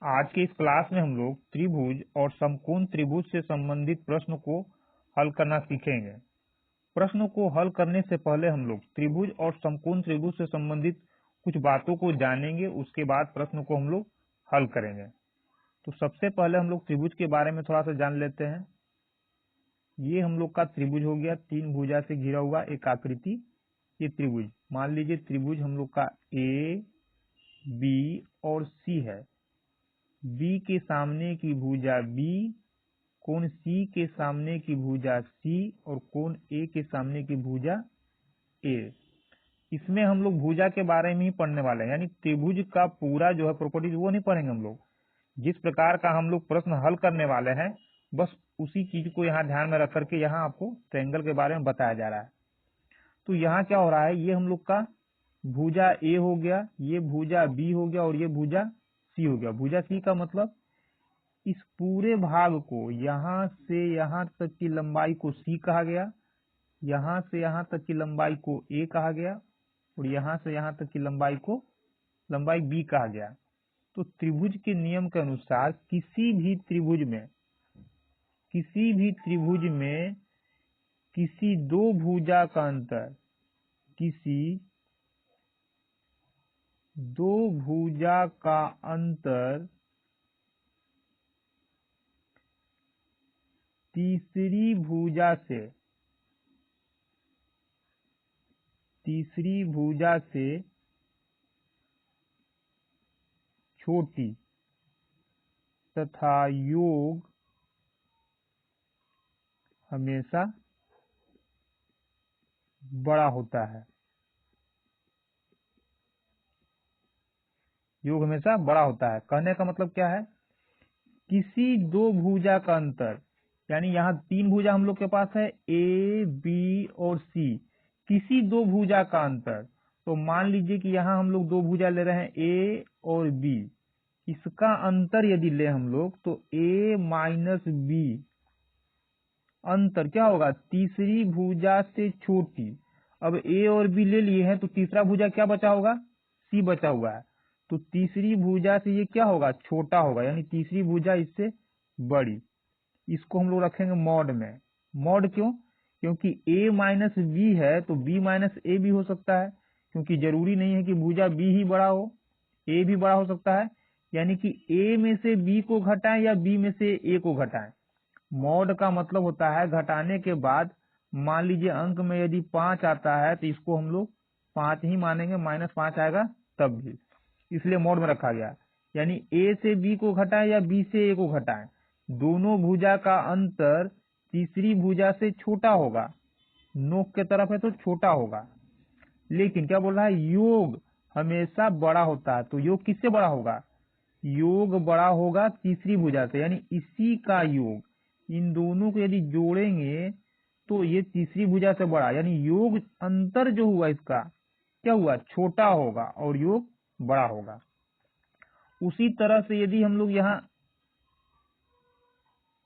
आज के इस क्लास में हम लोग त्रिभुज और समकोण त्रिभुज से संबंधित प्रश्न को हल करना सीखेंगे। प्रश्न को हल करने से पहले हम लोग त्रिभुज और समकोण त्रिभुज से संबंधित कुछ बातों को जानेंगे, उसके बाद प्रश्न को हम लोग हल करेंगे। तो सबसे पहले हम लोग त्रिभुज के बारे में थोड़ा सा जान लेते हैं। ये हम लोग का त्रिभुज हो गया, तीन भुजा से घिरा हुआ एक आकृति। ये त्रिभुज, मान लीजिए त्रिभुज हम लोग का ए, बी और सी है। बी के सामने की भुजा बी, कोण सी के सामने की भुजा सी और कोण ए के सामने की भुजा ए। इसमें हम लोग भुजा के बारे में ही पढ़ने वाले हैं, यानी त्रिभुज का पूरा जो है प्रॉपर्टीज वो नहीं पढ़ेंगे हम लोग। जिस प्रकार का हम लोग प्रश्न हल करने वाले हैं, बस उसी चीज को यहाँ ध्यान में रख करके यहाँ आपको ट्रायंगल के बारे में बताया जा रहा है। तो यहाँ क्या हो रहा है, ये हम लोग का भुजा ए हो गया, ये भुजा बी हो गया और ये भुजा सी हो गया। भुजा सी का मतलब इस पूरे भाग को, यहाँ से यहाँ तक की लंबाई को सी कहा गया, यहाँ से यहाँ तक की लंबाई को ए कहा गया और यहाँ से यहाँ तक की लंबाई बी कहा गया। तो त्रिभुज के नियम के अनुसार किसी भी त्रिभुज में किसी दो भुजा का अंतर, किसी दो भुजा का अंतर तीसरी भुजा से छोटी तथा योग हमेशा बड़ा होता है। योग हमेशा बड़ा होता है कहने का मतलब क्या है, किसी दो भुजा का अंतर, यानी यहाँ तीन भुजा हम लोग के पास है ए, बी और सी। किसी दो भुजा का अंतर, तो मान लीजिए कि यहाँ हम लोग दो भुजा ले रहे हैं ए और बी। इसका अंतर यदि ले हम लोग तो ए माइनस बी, अंतर क्या होगा, तीसरी भुजा से छोटी। अब ए और बी ले लिए हैं तो तीसरा भुजा क्या बचा होगा, सी बचा हुआ है। तो तीसरी भुजा से ये क्या होगा, छोटा होगा, यानी तीसरी भुजा इससे बड़ी। इसको हम लोग रखेंगे मॉड में। मॉड क्यों, क्योंकि a माइनस बी है तो b माइनस ए भी हो सकता है, क्योंकि जरूरी नहीं है कि भुजा b ही बड़ा हो, a भी बड़ा हो सकता है। यानी कि a में से b को घटाएं या b में से a को घटाएं। मॉड का मतलब होता है घटाने के बाद, मान लीजिए अंक में यदि 5 आता है तो इसको हम लोग 5 ही मानेंगे, -5 आएगा तब भी, इसलिए मॉड में रखा गया। यानी a से b को घटाएं या b से a को घटाएं, दोनों भुजा का अंतर तीसरी भुजा से छोटा होगा। नोक के तरफ है तो छोटा होगा, लेकिन क्या बोल रहा है, योग हमेशा बड़ा होता है। तो योग किससे बड़ा होगा, योग बड़ा होगा तीसरी भुजा से, यानी इसी का योग, इन दोनों को यदि जोड़ेंगे तो ये तीसरी भुजा से बड़ा, यानी योग अंतर जो हुआ इसका क्या हुआ, छोटा होगा और योग बड़ा होगा। उसी तरह से यदि हम लोग यहाँ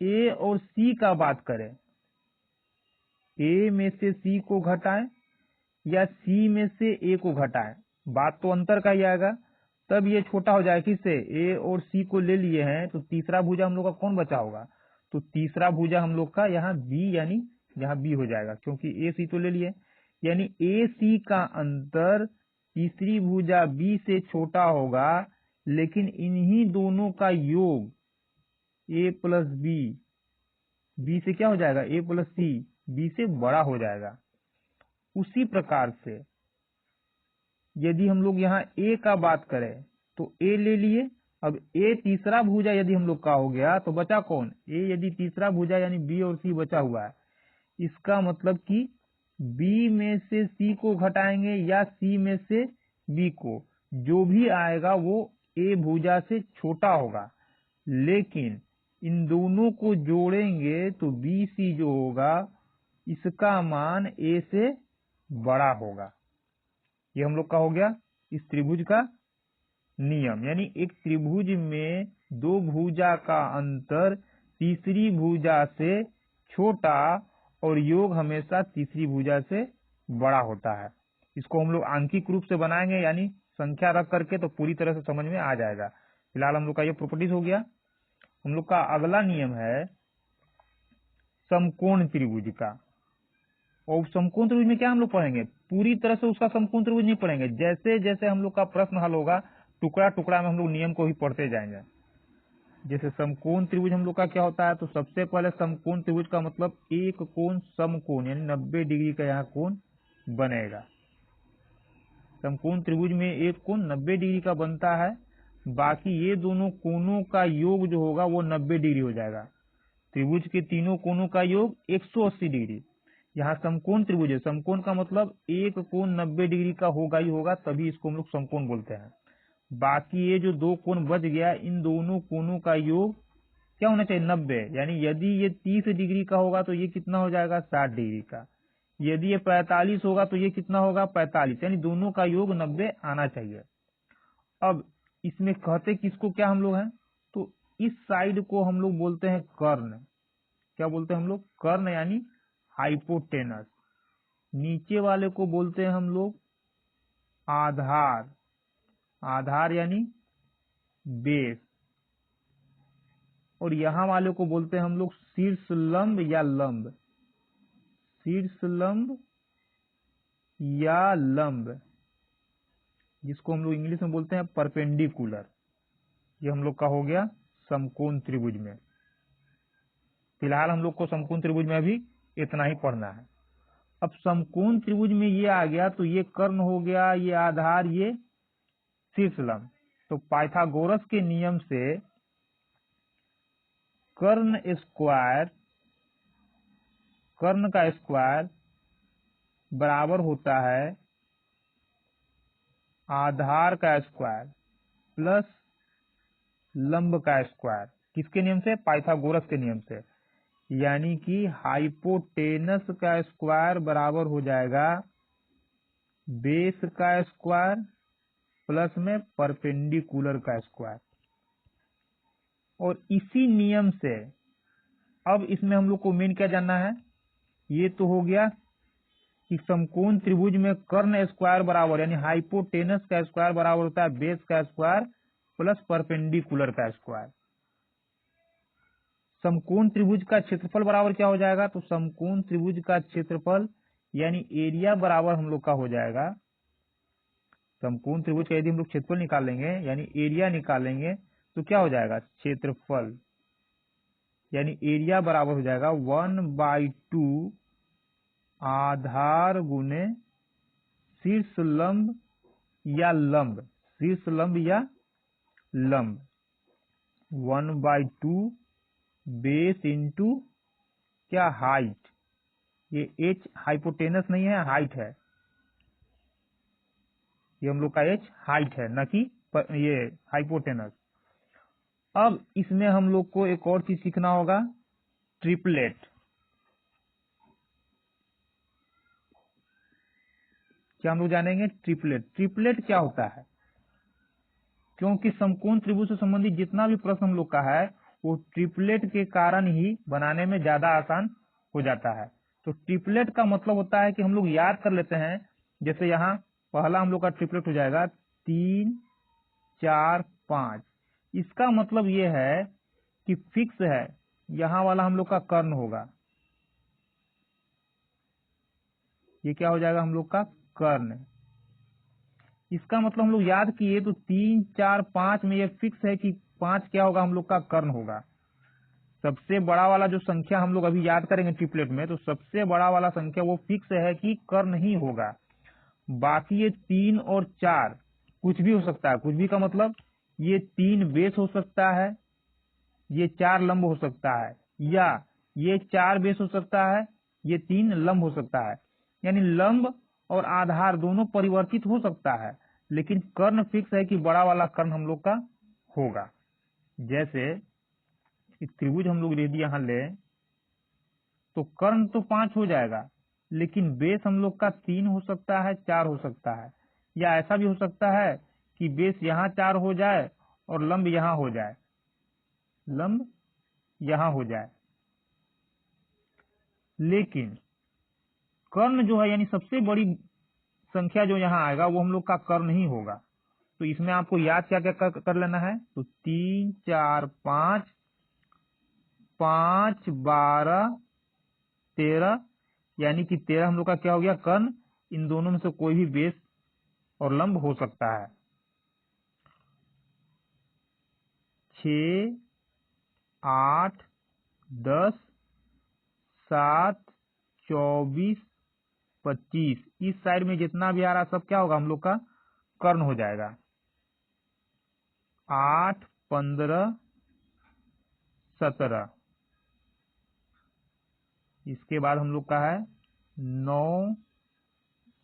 ए और सी का बात करें, ए में से सी को घटाएं या सी में से ए को घटाएं, बात तो अंतर का ही आएगा। तब ये छोटा हो जाए, किससे, ए और सी को ले लिए हैं तो तीसरा भुजा हम लोग का कौन बचा होगा, तो तीसरा भुजा हम लोग का यहाँ बी, यानी यहाँ बी हो जाएगा, क्योंकि ए सी तो ले लिए। यानी ए सी का अंतर तीसरी भुजा बी से छोटा होगा, लेकिन इन्हीं दोनों का योग ए प्लस बी, बी से क्या हो जाएगा, ए प्लस सी, बी से बड़ा हो जाएगा। उसी प्रकार से यदि हम लोग यहाँ ए का बात करें तो ए ले लिए, अब ए तीसरा भुजा यदि हम लोग का हो गया तो बचा कौन, ए यदि तीसरा भुजा यानी बी और सी बचा हुआ है, इसका मतलब कि बी में से सी को घटाएंगे या सी में से बी को, जो भी आएगा वो ए भुजा से छोटा होगा। लेकिन इन दोनों को जोड़ेंगे तो बी सी जो होगा इसका मान ए से बड़ा होगा। ये हम लोग का हो गया इस त्रिभुज का नियम, यानी एक त्रिभुज में दो भुजा का अंतर तीसरी भुजा से छोटा और योग हमेशा तीसरी भुजा से बड़ा होता है। इसको हम लोग आंकिक रूप से बनाएंगे, यानी संख्या रख करके, तो पूरी तरह से समझ में आ जाएगा। फिलहाल हम लोग का ये प्रॉपर्टीज हो गया। हम लोग का अगला नियम है समकोण त्रिभुज का। और समकोण त्रिभुज में क्या हम लोग पढ़ेंगे, पूरी तरह से उसका समकोण त्रिभुज नहीं पढ़ेंगे, जैसे जैसे हम लोग का प्रश्न हल होगा टुकड़ा टुकड़ा में हम लोग नियम को ही पढ़ते जाएंगे। जैसे समकोण त्रिभुज हम लोग का क्या होता है, तो सबसे पहले समकोण त्रिभुज का मतलब एक कोण समकोण यानी 90 डिग्री का यहाँ कोण बनेगा। समकोण त्रिभुज में एक कोण 90 डिग्री का बनता है, बाकी ये दोनों कोणों का योग जो होगा वो 90 डिग्री हो जाएगा। त्रिभुज के तीनों कोणों का योग 180 डिग्री। यहाँ समकोण त्रिभुज है, समकोण का मतलब एक कोण 90 डिग्री का होगा ही होगा, तभी इसको हम लोग समकोण बोलते हैं। बाकी ये जो दो कोण बच गया, इन दोनों कोणों का योग क्या होना चाहिए, 90। यानी यदि ये 30 डिग्री का होगा तो ये कितना हो जाएगा, 60 डिग्री का। यदि ये 45 होगा तो ये कितना होगा, 45। यानी दोनों का योग 90 आना चाहिए। अब इसमें कहते किसको क्या हम लोग हैं, तो इस साइड को हम लोग बोलते हैं कर्ण। क्या बोलते हैं हम लोग, कर्ण यानी हाइपोटेनस। नीचे वाले को बोलते हैं हम लोग आधार, आधार यानी बेस। और यहां वाले को बोलते हैं हम लोग शीर्ष लंब या लंब, शीर्ष लंब या लंब, जिसको हम लोग इंग्लिश में बोलते हैं परपेंडिकुलर। ये हम लोग का हो गया समकोण त्रिभुज में। फिलहाल हम लोग को समकोण त्रिभुज में अभी इतना ही पढ़ना है। अब समकोण त्रिभुज में ये आ गया तो ये कर्ण हो गया, ये आधार, ये शीर्ष लंब। तो पाइथागोरस के नियम से कर्ण स्क्वायर, कर्ण का स्क्वायर बराबर होता है आधार का स्क्वायर प्लस लंब का स्क्वायर। किसके नियम से, पाइथागोरस के नियम से। यानी कि हाइपोटेनस का स्क्वायर बराबर हो जाएगा बेस का स्क्वायर प्लस में परपेंडिकुलर का स्क्वायर। और इसी नियम से अब इसमें हम लोग को मेन क्या जानना है, ये तो हो गया कि समकोण त्रिभुज में कर्ण स्क्वायर बराबर यानी हाइपोटेनस का स्क्वायर बराबर होता है बेस का स्क्वायर प्लस परपेंडिकुलर का स्क्वायर। समकोण त्रिभुज का क्षेत्रफल बराबर क्या हो जाएगा, तो समकोण त्रिभुज का क्षेत्रफल यानी एरिया बराबर हम लोग का हो जाएगा, समकोण त्रिभुज का यदि हम लोग क्षेत्रफल निकालेंगे यानी एरिया निकालेंगे तो क्या हो जाएगा, क्षेत्रफल यानी एरिया बराबर हो जाएगा 1/2 आधार गुने शीर्ष लंब या लंब, शीर्ष लंब या लंब, 1/2 बेस इंटू क्या, हाइट। ये एच हाइपोटेनस नहीं है, हाइट है। ये हम लोग का एच हाइट है, न कि ये हाइपोटेनस। अब इसमें हम लोग को एक और चीज सीखना होगा, ट्रिपलेट। क्या हम लोग जानेंगे, ट्रिपलेट। ट्रिपलेट क्या होता है, क्योंकि समकोण त्रिभुज से संबंधित जितना भी प्रश्न हम लोग का है वो ट्रिपलेट के कारण ही बनाने में ज्यादा आसान हो जाता है। तो ट्रिपलेट का मतलब होता है कि हम लोग याद कर लेते हैं, जैसे यहाँ पहला हम लोग का ट्रिपलेट हो जाएगा 3 4 5। इसका मतलब ये है कि फिक्स है, यहाँ वाला हम लोग का कर्ण होगा, ये क्या हो जाएगा हम लोग का कर्ण। इसका मतलब हम लोग याद किए तो 3 4 5 में ये फिक्स है कि 5 क्या होगा, हम लोग का कर्ण होगा। सबसे बड़ा वाला जो संख्या हम लोग अभी याद करेंगे ट्रिपलेट में, तो सबसे बड़ा वाला संख्या वो फिक्स है कि कर्ण ही होगा। बाकी ये 3 और 4 कुछ भी हो सकता है। कुछ भी का मतलब ये 3 बेस हो सकता है, ये 4 लंब हो सकता है, या ये 4 बेस हो सकता है, ये 3 लंब हो सकता है। यानी लंब और आधार दोनों परिवर्तित हो सकता है, लेकिन कर्ण फिक्स है कि बड़ा वाला कर्ण हम लोग का होगा। जैसे त्रिभुज हम लोग यदि यहाँ ले तो कर्ण तो 5 हो जाएगा, लेकिन बेस हम लोग का 3 हो सकता है, 4 हो सकता है, या ऐसा भी हो सकता है कि बेस यहाँ 4 हो जाए और लंब यहाँ हो जाए, लंब यहाँ हो जाए। लेकिन कर्ण जो है यानी सबसे बड़ी संख्या जो यहाँ आएगा वो हम लोग का कर्ण ही होगा, तो इसमें आपको याद क्या क्या कर लेना है, तो 3 4 5, 5 12 13, यानी कि 13 हम लोग का क्या हो गया, कर्ण। इन दोनों में से कोई भी बेस और लंब हो सकता है। 6 8 10 7 24 25, इस साइड में जितना भी आ रहा सब क्या होगा, हम लोग का कर्ण हो जाएगा। 8 15 17, इसके बाद हम लोग का है 9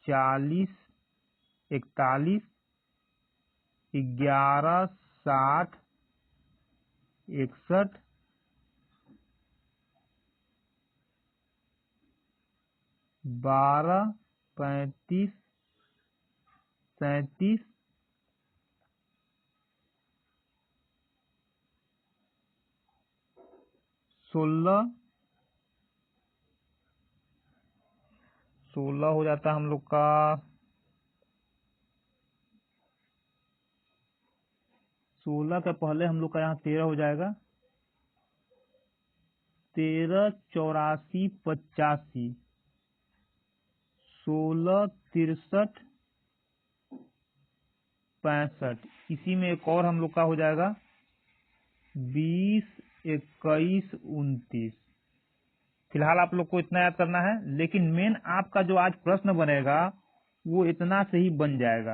40 41, 11 60 61, 12 35 37, 16 हो जाता है हम लोग का, 16 के पहले हम लोग का यहाँ 13 हो जाएगा, 13 84 85, 16 63 65, इसी में एक और हम लोग का हो जाएगा 20 21 29। फिलहाल आप लोग को इतना याद करना है, लेकिन मेन आपका जो आज प्रश्न बनेगा वो इतना से ही बन जाएगा।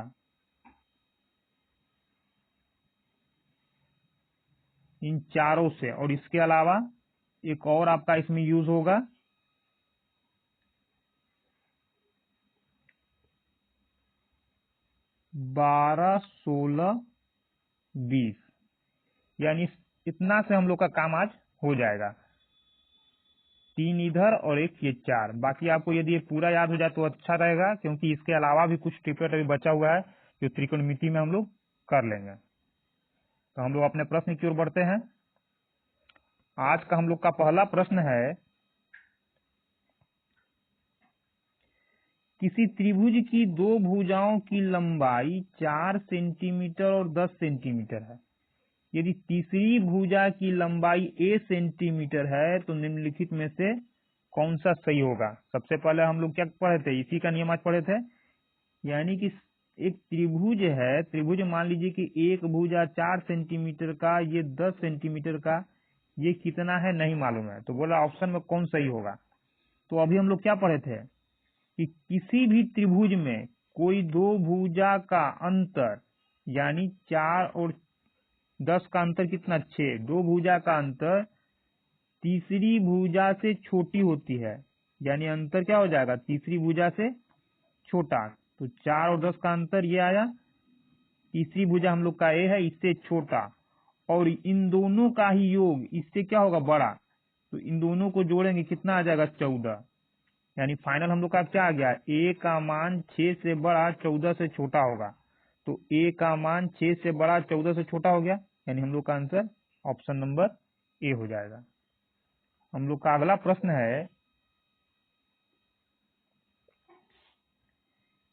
इन चारों से, और इसके अलावा एक और आपका इसमें यूज होगा, 12 16 20, यानी इतना से हम लोग का काम आज हो जाएगा। 3 इधर और एक ये 4। बाकी आपको यदि ये पूरा याद हो जाए तो अच्छा रहेगा, क्योंकि इसके अलावा भी कुछ ट्रिपलेट अभी बचा हुआ है जो त्रिकोणमिति में हम लोग कर लेंगे। तो हम लोग अपने प्रश्न की ओर बढ़ते हैं। आज का हम लोग का पहला प्रश्न है, किसी त्रिभुज की दो भुजाओं की लंबाई 4 सेंटीमीटर और 10 सेंटीमीटर है। यदि तीसरी भुजा की लंबाई a सेंटीमीटर है तो निम्नलिखित में से कौन सा सही होगा। सबसे पहले हम लोग क्या पढ़े थे, इसी का नियम आज पढ़े थे, यानी कि एक त्रिभुज है, त्रिभुज मान लीजिए कि एक भुजा 4 सेंटीमीटर का, ये 10 सेंटीमीटर का, ये कितना है नहीं मालूम है, तो बोला ऑप्शन में कौन सही होगा। तो अभी हम लोग क्या पढ़े थे कि किसी भी त्रिभुज में कोई दो भुजा का अंतर, यानी 4 और 10 का अंतर कितना, 6, दो भुजा का अंतर तीसरी भुजा से छोटी होती है, यानी अंतर क्या हो जाएगा, तीसरी भुजा से छोटा। तो 4 और 10 का अंतर ये आया, तीसरी भुजा हम लोग का ए है, इससे छोटा, और इन दोनों का ही योग इससे क्या होगा, बड़ा। तो इन दोनों को जोड़ेंगे कितना आ जाएगा, 14, यानी फाइनल हम लोग का क्या आ गया, ए का मान 6 से बड़ा 14 से छोटा होगा। तो ए का मान 6 से बड़ा 14 से छोटा हो गया, यानी हम लोग का आंसर ऑप्शन नंबर ए हो जाएगा। हम लोग का अगला प्रश्न है,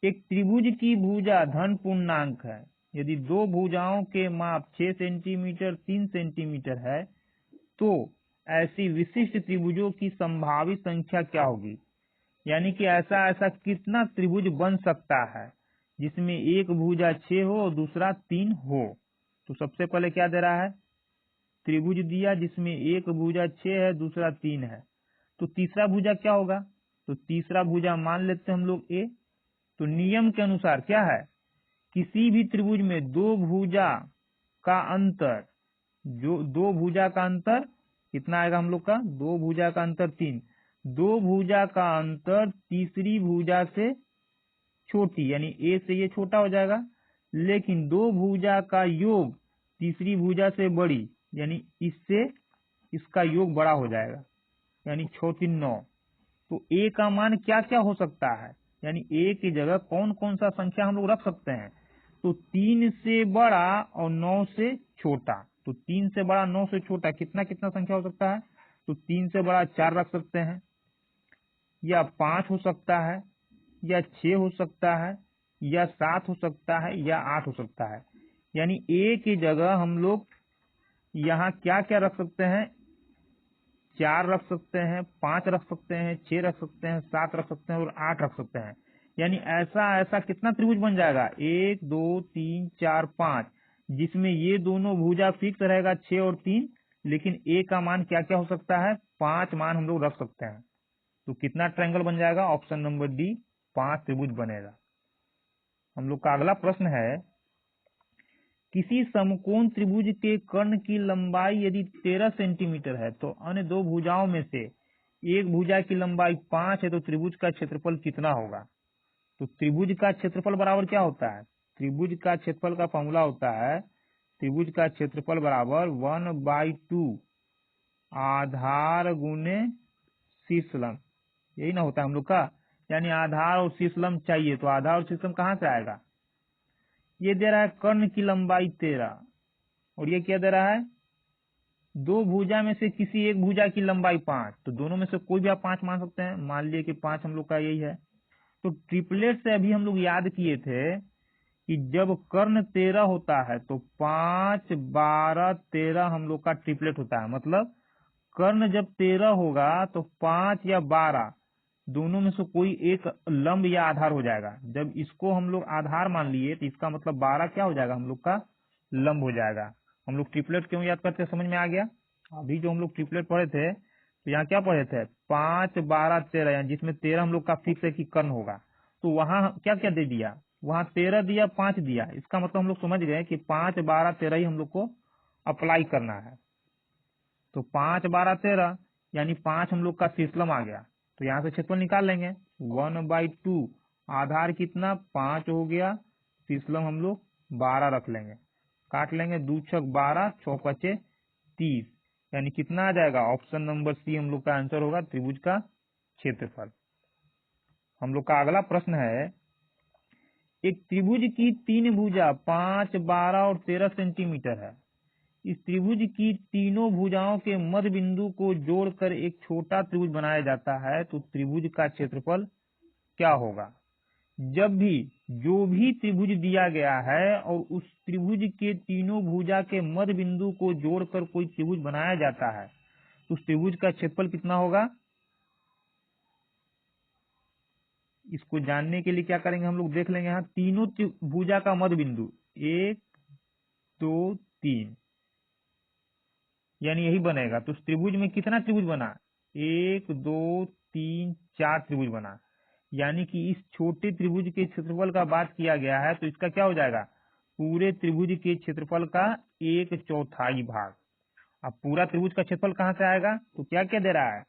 एक त्रिभुज की भुजा धन पूर्णांक है। यदि दो भुजाओं के माप 6 सेंटीमीटर 3 सेंटीमीटर है तो ऐसी विशिष्ट त्रिभुजों की संभावित संख्या क्या होगी। यानी कि ऐसा ऐसा कितना त्रिभुज बन सकता है जिसमें एक भुजा 6 हो और दूसरा 3 हो। तो सबसे पहले क्या दे रहा है, त्रिभुज दिया जिसमें एक भुजा 6 है दूसरा 3 है, तो तीसरा भुजा क्या होगा, तो तीसरा भुजा मान लेते हैं हम लोग ए। तो नियम के अनुसार क्या है, किसी भी त्रिभुज में दो भुजा का अंतर, जो दो भुजा का अंतर कितना आएगा हम लोग का, दो भुजा का अंतर 3, दो भुजा का अंतर तीसरी भुजा से छोटी, यानी ए से ये छोटा हो जाएगा, लेकिन दो भुजा का योग तीसरी भुजा से बड़ी, यानी इससे इसका योग बड़ा हो जाएगा, यानी 6 3 9। तो ए का मान क्या क्या हो सकता है, यानी ए की जगह कौन कौन सा संख्या हम लोग रख सकते हैं। तो 3 से बड़ा और 9 से छोटा, तो 3 से बड़ा 9 से छोटा कितना कितना संख्या हो सकता है, तो 3 से बड़ा 4 रख सकते हैं, या 5 हो सकता है, या 6 हो सकता है, या 7 हो सकता है, या 8 हो सकता है। यानी ए की जगह हम लोग यहाँ क्या क्या रख सकते हैं, 4 रख सकते हैं, 5 रख सकते हैं, 6 रख सकते हैं, 7 रख सकते हैं और 8 रख सकते हैं। यानी ऐसा ऐसा कितना त्रिभुज बन जाएगा, 1 2 3 4 5, जिसमें ये दोनों भुजा फिक्स रहेगा 6 और 3, लेकिन ए का मान क्या क्या हो सकता है, 5 मान हम लोग रख सकते हैं। तो कितना ट्रायंगल बन जाएगा, ऑप्शन नंबर डी, 5 त्रिभुज बनेगा। हम लोग का अगला प्रश्न है, किसी समकोण त्रिभुज के कर्ण की लंबाई यदि 13 सेंटीमीटर है तो अन्य दो भुजाओं में से एक भुजा की लंबाई 5 है तो त्रिभुज का क्षेत्रफल कितना होगा। तो त्रिभुज का क्षेत्रफल बराबर क्या होता है, त्रिभुज का क्षेत्रफल का फॉर्मूला होता है, त्रिभुज का क्षेत्रफल बराबर 1/2 आधार गुने शीर्षलंब, यही ना होता है हम लोग का। यानी आधार और शीर्षलंब चाहिए, तो आधार और शीर्षलंब कहाँ से आएगा, ये दे रहा है कर्ण की लंबाई 13 और ये क्या दे रहा है, दो भुजा में से किसी एक भुजा की लंबाई 5, तो दोनों में से कोई भी आप 5 मान सकते हैं, मान लिए कि 5 हम लोग का यही है। तो ट्रिपलेट से अभी हम लोग याद किए थे कि जब कर्ण 13 होता है तो 5 12 13 हम लोग का ट्रिपलेट होता है। मतलब कर्ण जब 13 होगा तो 5 या 12 दोनों में से कोई एक लंब या आधार हो जाएगा। जब इसको हम लोग आधार मान लिए तो इसका मतलब 12 क्या हो जाएगा, हम लोग का लंब हो जाएगा। हम लोग ट्रिपलेट क्यों याद करते हैं, समझ में आ गया। अभी जो हम लोग ट्रिपलेट पढ़े थे तो यहाँ क्या पढ़े थे, 5 12 13, जिसमें 13 हम लोग का फिक्स है कि कर्ण होगा। तो वहां क्या क्या दे दिया, वहां 13 दिया 5 दिया, इसका मतलब हम लोग समझ गए कि 5 12 13 ही हम लोग को अप्लाई करना है। तो 5 12 13 यानी 5 हम लोग का शीर्षलंब आ गया। तो यहाँ से क्षेत्रफल निकाल लेंगे, 1/2 आधार कितना 5 हो गया, शीर्षलंब हम लोग 12 रख लेंगे, काट लेंगे, 2 छक 12 6 पचे 30, यानी कितना आ जाएगा, ऑप्शन नंबर सी हम लोग का आंसर होगा, त्रिभुज का क्षेत्रफल। हम लोग का अगला प्रश्न है, एक त्रिभुज की 3 भुजा 5 12 और 13 सेंटीमीटर है। इस त्रिभुज की तीनों भुजाओं के मध्य बिंदु को जोड़कर एक छोटा त्रिभुज बनाया जाता है, तो त्रिभुज का क्षेत्रफल क्या होगा। जब भी जो भी त्रिभुज दिया गया है और उस त्रिभुज के तीनों भुजा के मध्य बिंदु को जोड़कर कोई त्रिभुज बनाया जाता है तो उस त्रिभुज का क्षेत्रफल कितना होगा। इसको जानने के लिए क्या करेंगे, हम लोग देख लेंगे, यहाँ तीनों भुजा का मध्य बिंदु 1 2 3, यानी यही बनेगा। तो उस त्रिभुज में कितना त्रिभुज बना, 1 2 3 4 त्रिभुज बना। यानी कि इस छोटे त्रिभुज के क्षेत्रफल का बात किया गया है तो इसका क्या हो जाएगा, पूरे त्रिभुज के क्षेत्रफल का 1/4 भाग। अब पूरा त्रिभुज का क्षेत्रफल कहाँ से आएगा, तो क्या क्या दे रहा है,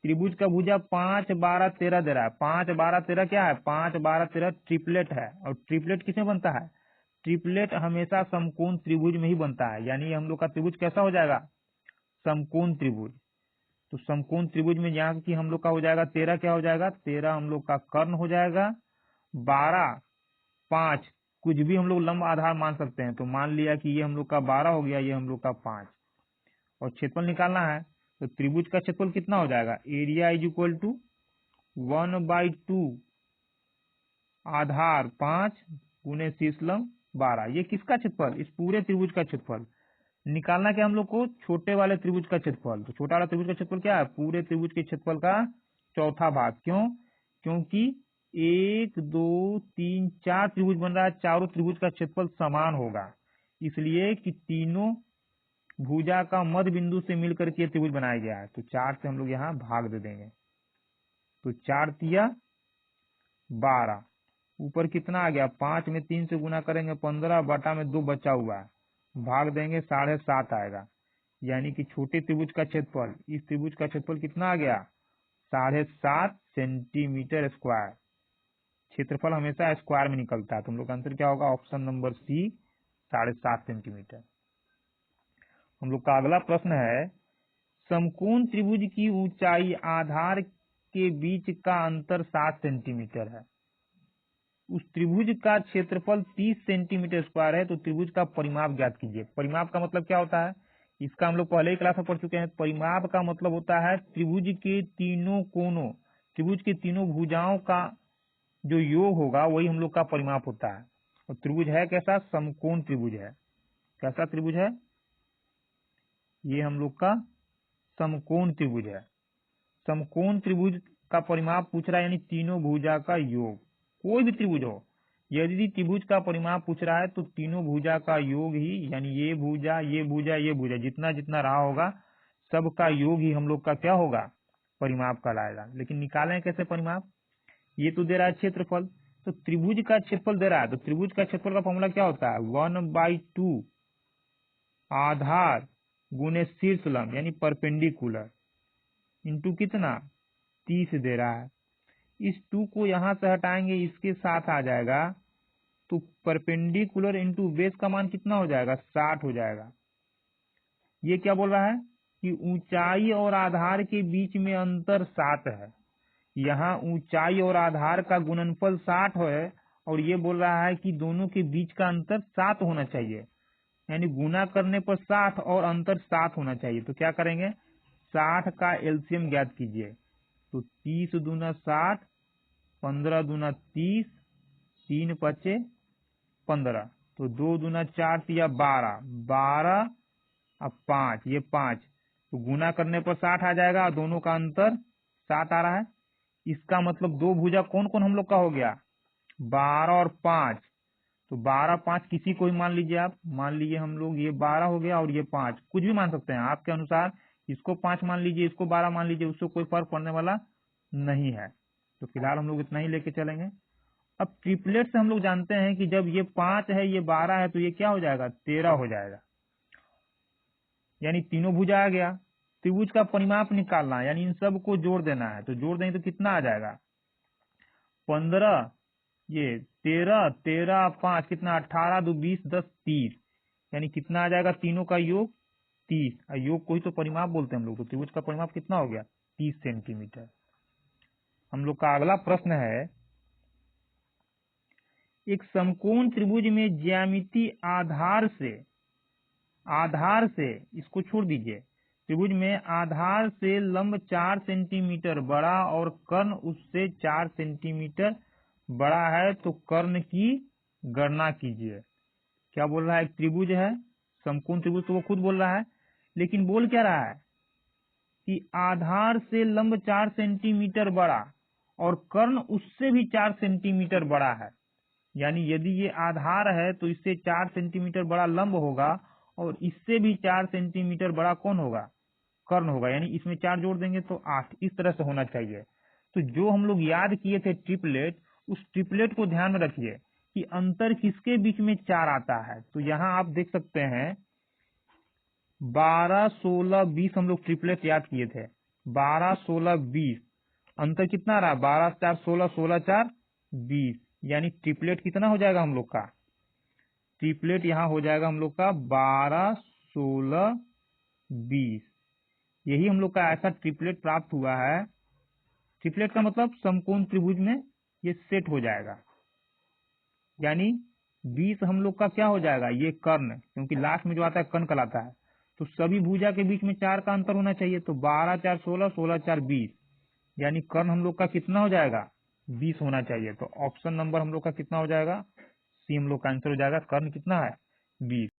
त्रिभुज का भुजा 5 12 13 दे रहा है। 5 12 13 क्या है, 5 12 13 ट्रिपलेट है। और ट्रिपलेट किसमें बनता है, ट्रिपलेट हमेशा समकोण त्रिभुज में ही बनता है। यानी हम लोग का त्रिभुज कैसा हो जाएगा, समकोण त्रिभुज। तो समकोण त्रिभुज में यहाँ की हम लोग का हो जाएगा 13, क्या हो जाएगा, 13 हम लोग का कर्ण हो जाएगा, 12 5 कुछ भी हम लोग लंब आधार मान सकते हैं, तो मान लिया कि ये हम लोग का 12 हो गया, ये हम लोग का 5। और क्षेत्रफल निकालना है तो त्रिभुज का क्षेत्रफल कितना हो जाएगा, एरिया इज इक्वल टू 1/2 आधार 5 गुने शीर्षलंब 12। ये किसका क्षेत्रफल, इस पूरे त्रिभुज का क्षेत्रफल। निकालना क्या हम लोग को, छोटे वाले त्रिभुज का क्षेत्रफल। तो छोटा वाला त्रिभुज का क्षेत्रफल क्या है, पूरे त्रिभुज के क्षेत्रफल का चौथा भाग। क्यों, क्योंकि 1 2 3 4 त्रिभुज बन रहा है, चारों त्रिभुज का क्षेत्रफल समान होगा, इसलिए कि तीनों भुजा का मध्य बिंदु से मिलकर के त्रिभुज बनाया गया है। तो 4 से हम लोग यहाँ भाग दे देंगे, तो 4 तिया 12, ऊपर कितना आ गया, 5 में 3 से गुना करेंगे 15 बटा में 2 बचा हुआ है, भाग देंगे 7.5 आएगा। यानी कि छोटे त्रिभुज का क्षेत्रफल, इस त्रिभुज का क्षेत्रफल कितना आ गया, 7.5 सेंटीमीटर स्क्वायर। क्षेत्रफल हमेशा स्क्वायर में निकलता है, तो हम लोग का आंसर क्या होगा, ऑप्शन नंबर सी 7.5 सेंटीमीटर। हम लोग का अगला प्रश्न है, समकोण त्रिभुज की ऊंचाई आधार के बीच का अंतर 7 सेंटीमीटर है। उस त्रिभुज का क्षेत्रफल 30 सेंटीमीटर स्क्वायर है, तो त्रिभुज का परिमाप ज्ञात कीजिए। परिमाप का मतलब क्या होता है, इसका हम लोग पहले ही क्लास में पढ़ चुके हैं। परिमाप का मतलब होता है त्रिभुज के तीनों कोनों, त्रिभुज के तीनों भुजाओं का जो योग होगा वही हम लोग का परिमाप होता है। और त्रिभुज है कैसा, समकोण त्रिभुज है। कैसा त्रिभुज है, ये हम लोग का समकोण त्रिभुज है। समकोण त्रिभुज का परिमाप पूछ रहा है, यानी तीनों भुजा का योग। कोई भी त्रिभुज हो, यदि त्रिभुज का परिमाप पूछ रहा है तो तीनों भुजा का योग ही, यानी ये भुजा ये भुजा ये भुजा जितना जितना रहा होगा सबका योग ही हम लोग का क्या होगा, परिमाप कहलाएगा। लेकिन निकालें कैसे परिमाप, ये तो दे रहा है क्षेत्रफल, तो त्रिभुज का क्षेत्रफल दे रहा है, तो त्रिभुज का क्षेत्रफल का फॉर्मूला क्या होता है, 1/2 आधार गुने शीर्ष लंब यानी परपेंडिकुलर इंटू कितना 30 दे रहा है। इस 2 को यहां से हटाएंगे, इसके साथ आ जाएगा, तो परपेंडिकुलर इंटू बेस का मान कितना हो जाएगा, 60 हो जाएगा। ये क्या बोल रहा है कि ऊंचाई और आधार के बीच में अंतर 7 है। यहाँ ऊंचाई और आधार का गुणनफल 60 है और ये बोल रहा है कि दोनों के बीच का अंतर 7 होना चाहिए, यानी गुना करने पर 60 और अंतर 7 होना चाहिए। तो क्या करेंगे, 60 का एलसीएम ज्ञात कीजिए, तो 30 दूना 60, 15 दूना 30, 3 पचे 15, तो 2 दूना 4 तिया 12, 12 अब 5, ये 5, तो गुना करने पर 60 आ जाएगा, दोनों का अंतर 7 आ रहा है। इसका मतलब दो भुजा कौन कौन हम लोग का हो गया, 12 और 5, तो 12 5 किसी को ही मान लीजिए आप, मान लीजिए हम लोग ये 12 हो गया और ये 5, कुछ भी मान सकते हैं आपके अनुसार, इसको 5 मान लीजिए, इसको 12 मान लीजिए, उससे कोई फर्क पड़ने वाला नहीं है। तो फिलहाल हम लोग इतना ही लेके चलेंगे। अब ट्रिपलेट से हम लोग जानते हैं कि जब ये 5 है ये 12 है तो ये क्या हो जाएगा, 13 हो जाएगा, यानी तीनों भुजा आ गया। त्रिभुज का परिमाप निकालना है, यानी इन सब को जोड़ देना है, तो जोड़ देंगे तो कितना आ जाएगा, 15 ये 13, 13 5 कितना 18 2 20 10 30, यानी कितना आ जाएगा, तीनों का योग 30। योग को ही तो परिमाप बोलते हैं हम लोग, तो त्रिभुज का परिमाप कितना हो गया, 30 सेंटीमीटर। हम लोग का अगला प्रश्न है, एक समकोण त्रिभुज में ज्यामिति आधार से इसको छोड़ दीजिए, त्रिभुज में आधार से लंब 4 सेंटीमीटर बड़ा और कर्ण उससे 4 सेंटीमीटर बड़ा है, तो कर्ण की गणना कीजिए। क्या बोल रहा है, एक त्रिभुज है समकोण त्रिभुज, तो वो खुद बोल रहा है, लेकिन बोल क्या रहा है कि आधार से लंब 4 सेंटीमीटर बड़ा और कर्ण उससे भी 4 सेंटीमीटर बड़ा है, यानी यदि ये आधार है तो इससे 4 सेंटीमीटर बड़ा लंब होगा और इससे भी 4 सेंटीमीटर बड़ा कौन होगा, कर्ण होगा, यानी इसमें 4 जोड़ देंगे तो 8, इस तरह से होना चाहिए। तो जो हम लोग याद किए थे ट्रिपलेट, उस ट्रिपलेट को ध्यान में रखिए कि अंतर किसके बीच में 4 आता है। तो यहाँ आप देख सकते हैं 12 16 20 हम लोग ट्रिपलेट याद किए थे, 12 16 20 अंतर कितना रहा, 12 4 16, 16 4 20, यानी ट्रिपलेट कितना हो जाएगा हम लोग का, ट्रिपलेट यहाँ हो जाएगा हम लोग का 12 16 20। यही हम लोग का ऐसा ट्रिपलेट प्राप्त हुआ है। ट्रिपलेट का मतलब समकोण त्रिभुज में ये सेट हो जाएगा, यानी 20 हम लोग का क्या हो जाएगा, ये कर्ण, क्योंकि लास्ट में जो आता है कर्ण कहलाता है, तो सभी भुजा के बीच में 4 का अंतर होना चाहिए, तो 12 4 16, 16 4 20, यानी कर्ण हम लोग का कितना हो जाएगा, 20 होना चाहिए। तो ऑप्शन नंबर हम लोग का कितना हो जाएगा, सी हम लोग का आंसर हो जाएगा, कर्ण कितना है 20।